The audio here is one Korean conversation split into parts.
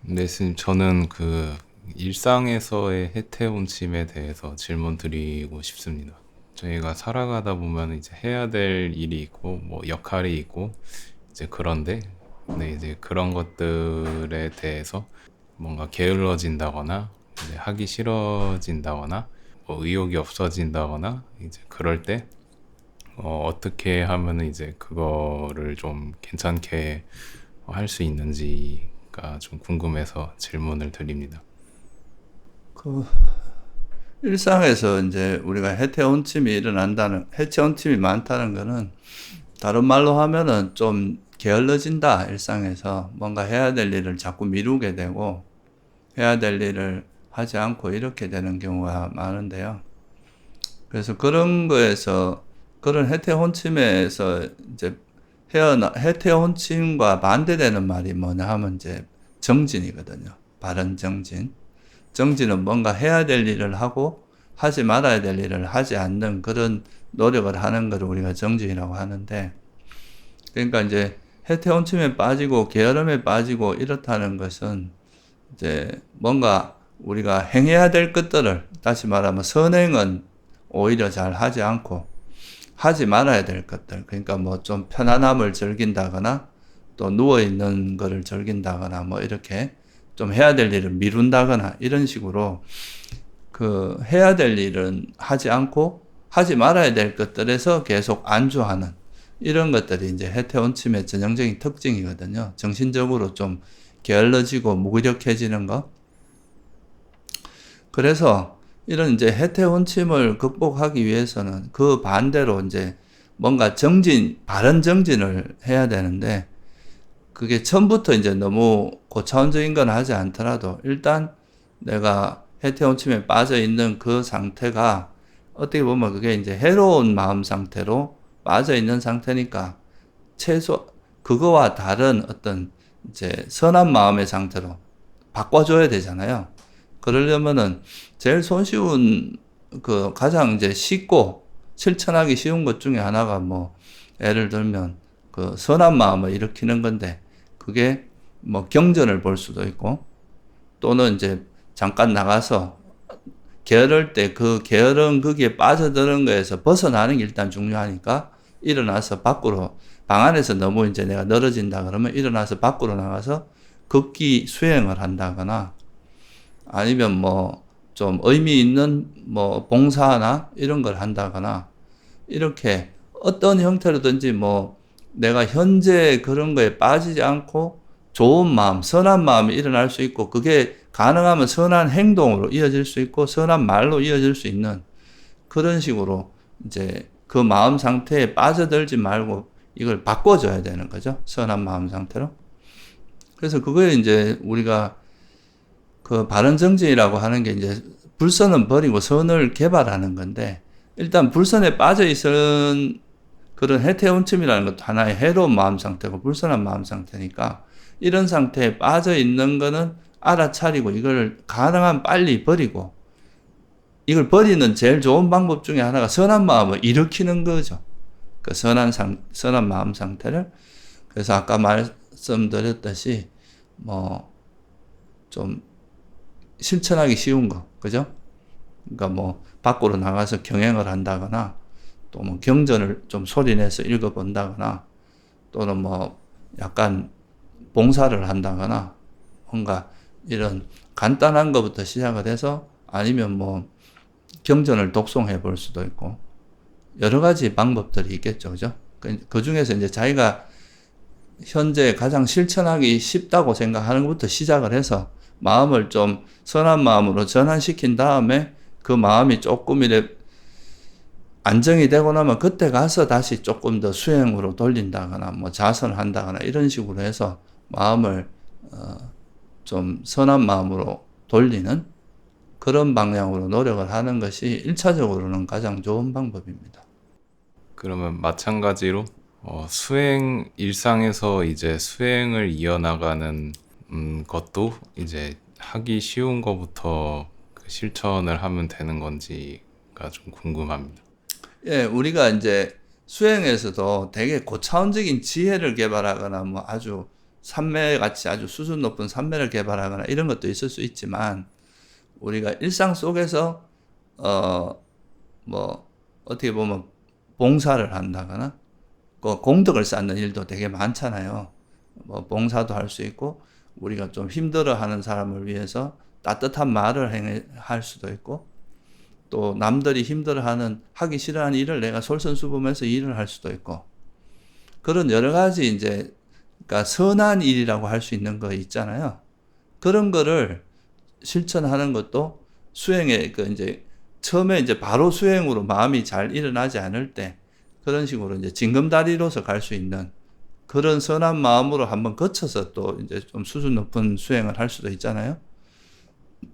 네, 스님, 저는 일상에서의 해태온침에 대해서 질문 드리고 싶습니다. 저희가 살아가다 보면 이제 해야 될 일이 있고, 뭐 역할이 있고, 이제 그런데, 네, 이제 그런 것들에 대해서 뭔가 게을러진다거나, 이제 하기 싫어진다거나, 뭐 의욕이 없어진다거나, 이제 그럴 때, 어떻게 하면은 이제 그거를 좀 괜찮게 할 수 있는지가 좀 궁금해서 질문을 드립니다. 그 일상에서 이제 우리가 해체 온침이 많다는 거는 다른 말로 하면은 좀 게을러진다. 일상에서 뭔가 해야 될 일을 자꾸 미루게 되고 해야 될 일을 하지 않고 이렇게 되는 경우가 많은데요. 그래서 그런 해태 온침에서 이제 해태 온침과 반대되는 말이 뭐냐 하면 이제 정진이거든요. 바른 정진. 정진은 뭔가 해야 될 일을 하고 하지 말아야 될 일을 하지 않는 그런 노력을 하는 것을 우리가 정진이라고 하는데, 그러니까 이제 해태온침에 빠지고 게으름에 빠지고 이렇다는 것은 이제 뭔가 우리가 행해야 될 것들을, 다시 말하면 선행은 오히려 잘 하지 않고 하지 말아야 될 것들, 그러니까 뭐 좀 편안함을 즐긴다거나 또 누워 있는 거를 즐긴다거나 뭐 이렇게 좀 해야 될 일을 미룬다거나 이런 식으로 해야 될 일은 하지 않고 하지 말아야 될 것들에서 계속 안주하는 이런 것들이 이제 해태온침의 전형적인 특징이거든요. 정신적으로 좀 게을러지고 무기력해지는 것. 그래서 이런 이제 해태온침을 극복하기 위해서는 그 반대로 이제 뭔가 바른 정진을 해야 되는데, 그게 처음부터 이제 너무 고차원적인 건 하지 않더라도 일단 내가 해태온침에 빠져 있는 그 상태가 어떻게 보면 그게 이제 해로운 마음 상태로 빠져 있는 상태니까 최소 그거와 다른 어떤 이제 선한 마음의 상태로 바꿔줘야 되잖아요. 그러려면은 제일 손쉬운 가장 이제 쉽고 실천하기 쉬운 것 중에 하나가 뭐 예를 들면 선한 마음을 일으키는 건데, 그게 뭐 경전을 볼 수도 있고 또는 이제 잠깐 나가서 게으를 때 그 게으른 거기에 빠져드는 거에서 벗어나는 게 일단 중요하니까 일어나서 밖으로, 방 안에서 너무 이제 내가 늘어진다 그러면 일어나서 밖으로 나가서 걷기 수행을 한다거나 아니면 뭐 좀 의미 있는 뭐 봉사나 이런 걸 한다거나 이렇게 어떤 형태로든지 뭐 내가 현재 그런 거에 빠지지 않고 좋은 마음, 선한 마음이 일어날 수 있고 그게 가능하면 선한 행동으로 이어질 수 있고 선한 말로 이어질 수 있는 그런 식으로 이제 그 마음 상태에 빠져들지 말고 이걸 바꿔줘야 되는 거죠. 선한 마음 상태로. 그래서 그거에 이제 우리가 바른 정진이라고 하는 게 이제 불선은 버리고 선을 개발하는 건데, 일단 불선에 빠져 있은 그런 해태온침이라는 것도 하나의 해로운 마음 상태고 불선한 마음 상태니까 이런 상태에 빠져 있는 거는 알아차리고 이걸 가능한 빨리 버리고, 이걸 버리는 제일 좋은 방법 중에 하나가 선한 마음을 일으키는 거죠. 선한 마음 상태를. 그래서 아까 말씀드렸듯이 뭐 좀 실천하기 쉬운 거, 그죠? 그러니까 뭐 밖으로 나가서 경행을 한다거나 또 뭐 경전을 좀 소리내서 읽어본다거나 또는 뭐 약간 봉사를 한다거나 뭔가 이런 간단한 것부터 시작을 해서 아니면 뭐 경전을 독송해 볼 수도 있고 여러 가지 방법들이 있겠죠. 그죠? 그 중에서 이제 자기가 현재 가장 실천하기 쉽다고 생각하는 것부터 시작을 해서 마음을 좀 선한 마음으로 전환시킨 다음에 그 마음이 조금 이래 안정이 되고 나면 그때 가서 다시 조금 더 수행으로 돌린다거나 뭐 자선을 한다거나 이런 식으로 해서 마음을 좀 선한 마음으로 돌리는 그런 방향으로 노력을 하는 것이 일차적으로는 가장 좋은 방법입니다. 그러면 마찬가지로 일상에서 이제 수행을 이어나가는 것도 이제 하기 쉬운 거부터 실천을 하면 되는 건지가 좀 궁금합니다. 예, 우리가 이제 수행에서도 되게 고차원적인 지혜를 개발하거나 뭐 아주 산매 같이 아주 수준 높은 산매를 개발하거나 이런 것도 있을 수 있지만 우리가 일상 속에서 뭐 어떻게 보면 봉사를 한다거나 그 공덕을 쌓는 일도 되게 많잖아요. 뭐 봉사도 할 수 있고 우리가 좀 힘들어하는 사람을 위해서 따뜻한 말을 할 수도 있고 또 남들이 힘들어하는 하기 싫어하는 일을 내가 솔선수범해서 일을 할 수도 있고 그런 여러 가지 이제 그러니까 선한 일이라고 할 수 있는 거 있잖아요. 그런 거를 실천하는 것도 수행에 그 이제 처음에 이제 바로 수행으로 마음이 잘 일어나지 않을 때 그런 식으로 이제 징검다리로서 갈 수 있는 그런 선한 마음으로 한번 거쳐서 또 이제 좀 수준 높은 수행을 할 수도 있잖아요.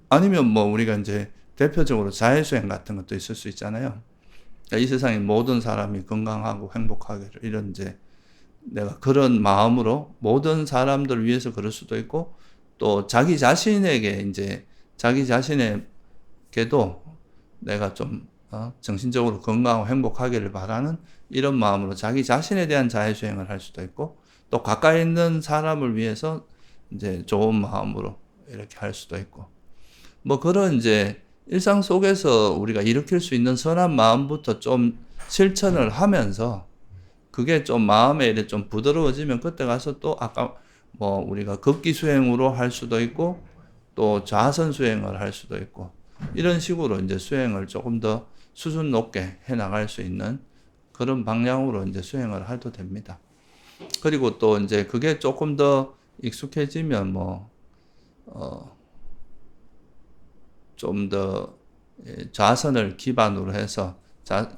아니면 뭐 우리가 이제 대표적으로 자해수행 같은 것도 있을 수 있잖아요. 그러니까 이 세상의 모든 사람이 건강하고 행복하기를 이런 이제 내가 그런 마음으로 모든 사람들을 위해서 그럴 수도 있고 또 자기 자신에게 이제 자기 자신에게도 내가 좀 정신적으로 건강하고 행복하기를 바라는 이런 마음으로 자기 자신에 대한 자해수행을 할 수도 있고 또 가까이 있는 사람을 위해서 이제 좋은 마음으로 이렇게 할 수도 있고 뭐 그런 이제 일상 속에서 우리가 일으킬 수 있는 선한 마음부터 좀 실천을 하면서 그게 좀 마음에 이렇게 좀 부드러워지면 그때 가서 또 아까 뭐 우리가 걷기 수행으로 할 수도 있고 또 좌선 수행을 할 수도 있고 이런 식으로 이제 수행을 조금 더 수준 높게 해 나갈 수 있는 그런 방향으로 이제 수행을 해도 됩니다. 그리고 또 이제 그게 조금 더 익숙해지면 좀 더 좌선을 기반으로 해서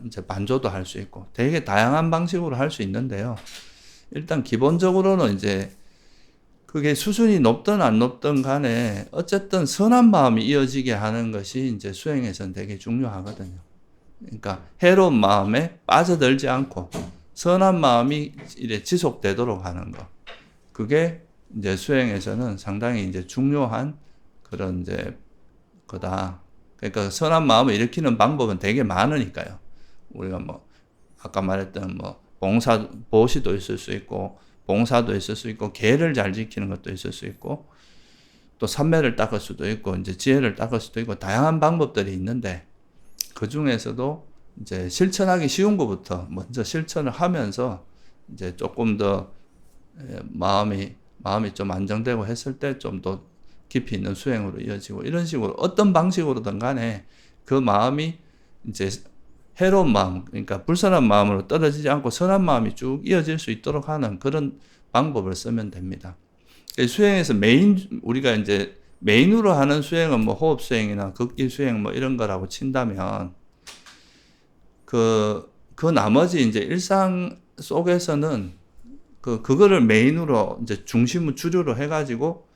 이제 반조도 할 수 있고 되게 다양한 방식으로 할 수 있는데요. 일단 기본적으로는 이제 그게 수준이 높든 안 높든 간에 어쨌든 선한 마음이 이어지게 하는 것이 이제 수행에서는 되게 중요하거든요. 그러니까 해로운 마음에 빠져들지 않고 선한 마음이 이래 지속되도록 하는 거. 그게 이제 수행에서는 상당히 이제 중요한 그런 이제 거다. 그러니까 선한 마음을 일으키는 방법은 되게 많으니까요. 우리가 뭐 아까 말했던 뭐 보시도 있을 수 있고 봉사도 있을 수 있고 계를 잘 지키는 것도 있을 수 있고 또 삼매를 닦을 수도 있고 이제 지혜를 닦을 수도 있고 다양한 방법들이 있는데 그 중에서도 이제 실천하기 쉬운 것부터 먼저 실천을 하면서 이제 조금 더 마음이 좀 안정되고 했을 때 좀 더 깊이 있는 수행으로 이어지고 이런 식으로 어떤 방식으로든 간에 그 마음이 이제 해로운 마음, 그러니까 불선한 마음으로 떨어지지 않고 선한 마음이 쭉 이어질 수 있도록 하는 그런 방법을 쓰면 됩니다. 수행에서 우리가 이제 메인으로 하는 수행은 뭐 호흡 수행이나 걷기 수행 뭐 이런 거라고 친다면 그 나머지 이제 일상 속에서는 그거를 메인으로 이제 중심을 주류로 해가지고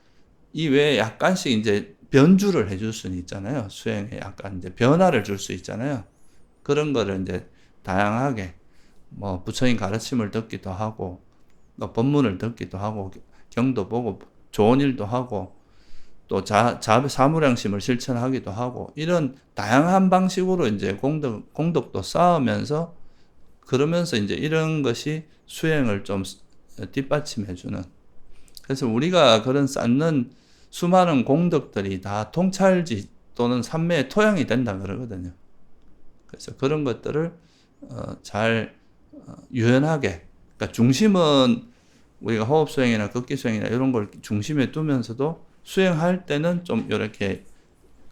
이 외에 약간씩 이제 변주를 해줄 수는 있잖아요. 수행에 약간 이제 변화를 줄 수 있잖아요. 그런 거를 이제 다양하게 뭐 부처님 가르침을 듣기도 하고 또 법문을 듣기도 하고 경도 보고 좋은 일도 하고 또 사무량심을 실천하기도 하고 이런 다양한 방식으로 이제 공덕도 쌓으면서 그러면서 이제 이런 것이 수행을 좀 뒷받침해주는 그래서 우리가 그런 쌓는 수많은 공덕들이 다 통찰지 또는 삼매의 토양이 된다 그러거든요. 그래서 그런 것들을 잘 유연하게 그러니까 중심은 우리가 호흡 수행이나 걷기 수행이나 이런 걸 중심에 두면서도 수행할 때는 좀 이렇게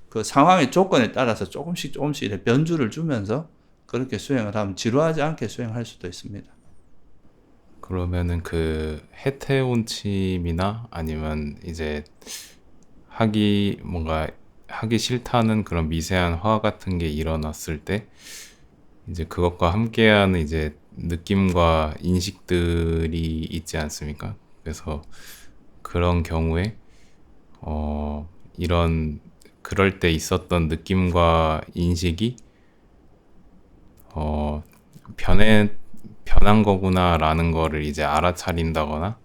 그 상황의 조건에 따라서 조금씩 이렇게 변주를 주면서 그렇게 수행을 하면 지루하지 않게 수행할 수도 있습니다. 그러면은 그 해태온침이나 아니면 이제 뭔가 하기 싫다는 그런 미세한 화 같은 게 일어났을 때 이제 그것과 함께하는 이제 느낌과 인식들이 있지 않습니까? 그래서 그런 경우에 그럴 때 있었던 느낌과 인식이 변한 거구나라는 거를 이제 알아차린다거나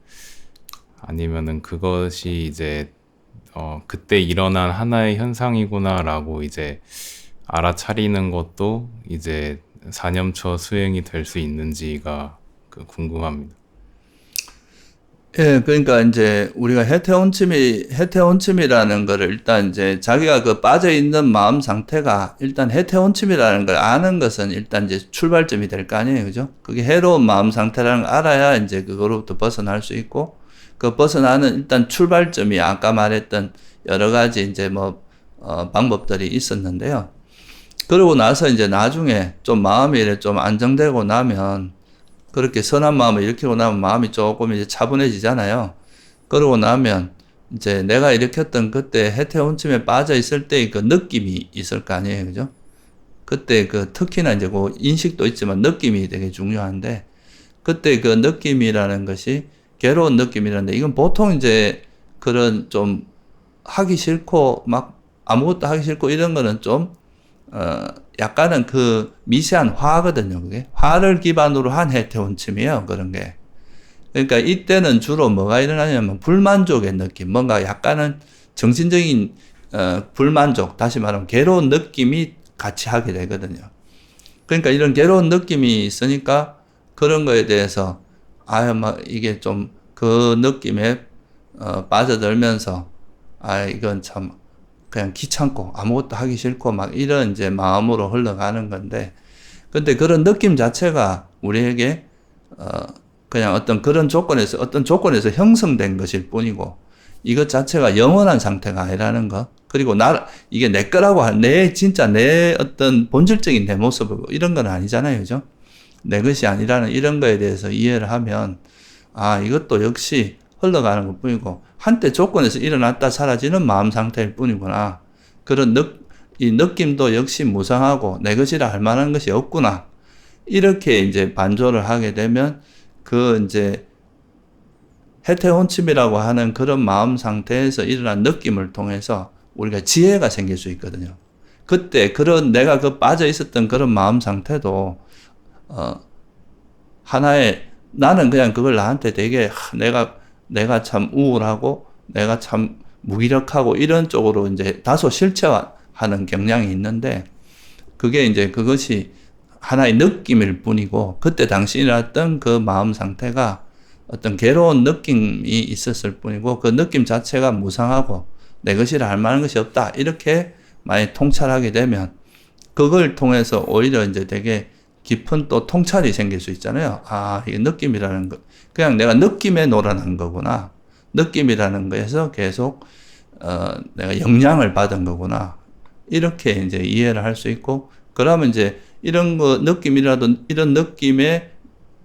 아니면은 그것이 이제 그때 일어난 하나의 현상이구나라고 이제 알아차리는 것도 이제 사념처 수행이 될 수 있는지가 궁금합니다. 예, 그러니까 이제 우리가 해태원침이라는 거를 일단 이제 자기가 그 빠져 있는 마음 상태가 일단 해태원침이라는 걸 아는 것은 일단 이제 출발점이 될 거 아니에요. 그죠? 그게 해로운 마음 상태라는 걸 알아야 이제 그거로부터 벗어날 수 있고, 그 벗어나는 일단 출발점이 아까 말했던 여러 가지 이제 방법들이 있었는데요. 그러고 나서 이제 나중에 좀 마음이 이렇게 좀 안정되고 나면 그렇게 선한 마음을 일으키고 나면 마음이 조금 이제 차분해지잖아요. 그러고 나면 이제 내가 일으켰던 그때 해태원침에 빠져 있을 때의 그 느낌이 있을 거 아니에요. 그죠? 그때 그 특히나 이제 그 인식도 있지만 느낌이 되게 중요한데 그때 그 느낌이라는 것이 괴로운 느낌이라는데 이건 보통 이제 그런 좀 하기 싫고 막 아무것도 하기 싫고 이런 거는 좀 약간은 그 미세한 화거든요, 그게. 화를 기반으로 한 해태원침이에요, 그런 게. 그러니까 이때는 주로 뭐가 일어나냐면 불만족의 느낌, 뭔가 약간은 정신적인, 불만족, 다시 말하면 괴로운 느낌이 같이 하게 되거든요. 그러니까 이런 괴로운 느낌이 있으니까 그런 거에 대해서, 막 이게 좀 그 느낌에, 빠져들면서, 이건 참, 그냥 귀찮고 아무것도 하기 싫고 막 이런 이제 마음으로 흘러가는 건데 근데 그런 느낌 자체가 우리에게 그냥 어떤 조건에서 형성된 것일 뿐이고 이것 자체가 영원한 상태가 아니라는 거 그리고 이게 내 거라고 진짜 내 어떤 본질적인 내 모습이고 이런 건 아니잖아요, 그죠? 내 것이 아니라는 이런 거에 대해서 이해를 하면 이것도 역시 흘러가는 것 뿐이고 한때 조건에서 일어났다 사라지는 마음 상태일 뿐이구나. 이 느낌도 역시 무상하고 내 것이라 할 만한 것이 없구나. 이렇게 이제 반조를 하게 되면 그 이제 해태혼침이라고 하는 그런 마음 상태에서 일어난 느낌을 통해서 우리가 지혜가 생길 수 있거든요. 그때 내가 빠져 있었던 그런 마음 상태도 하나의 나는 그냥 그걸 나한테 되게 내가 참 우울하고 내가 참 무기력하고 이런 쪽으로 이제 다소 실체화하는 경향이 있는데 그게 이제 그것이 하나의 느낌일 뿐이고 그때 당시 일어났던 그 마음 상태가 어떤 괴로운 느낌이 있었을 뿐이고 그 느낌 자체가 무상하고 내 것이라 할 만한 것이 없다. 이렇게 많이 통찰하게 되면 그걸 통해서 오히려 이제 되게 깊은 또 통찰이 생길 수 있잖아요. 이게 느낌이라는 거. 그냥 내가 느낌에 놀아난 거구나. 느낌이라는 거에서 계속, 내가 영향을 받은 거구나. 이렇게 이제 이해를 할 수 있고, 그러면 이제 이런 이런 느낌에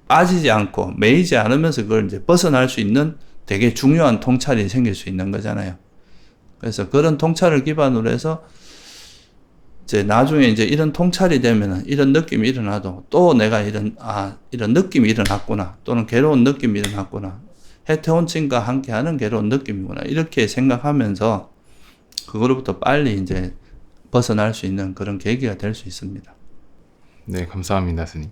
빠지지 않고, 매이지 않으면서 그걸 이제 벗어날 수 있는 되게 중요한 통찰이 생길 수 있는 거잖아요. 그래서 그런 통찰을 기반으로 해서 이제 나중에 이제 이런 통찰이 되면은 이런 느낌이 일어나도 또 내가 이런 느낌이 일어났구나. 또는 괴로운 느낌이 일어났구나. 해태원침과 함께하는 괴로운 느낌이구나. 이렇게 생각하면서 그거로부터 빨리 이제 벗어날 수 있는 그런 계기가 될 수 있습니다. 네, 감사합니다, 스님.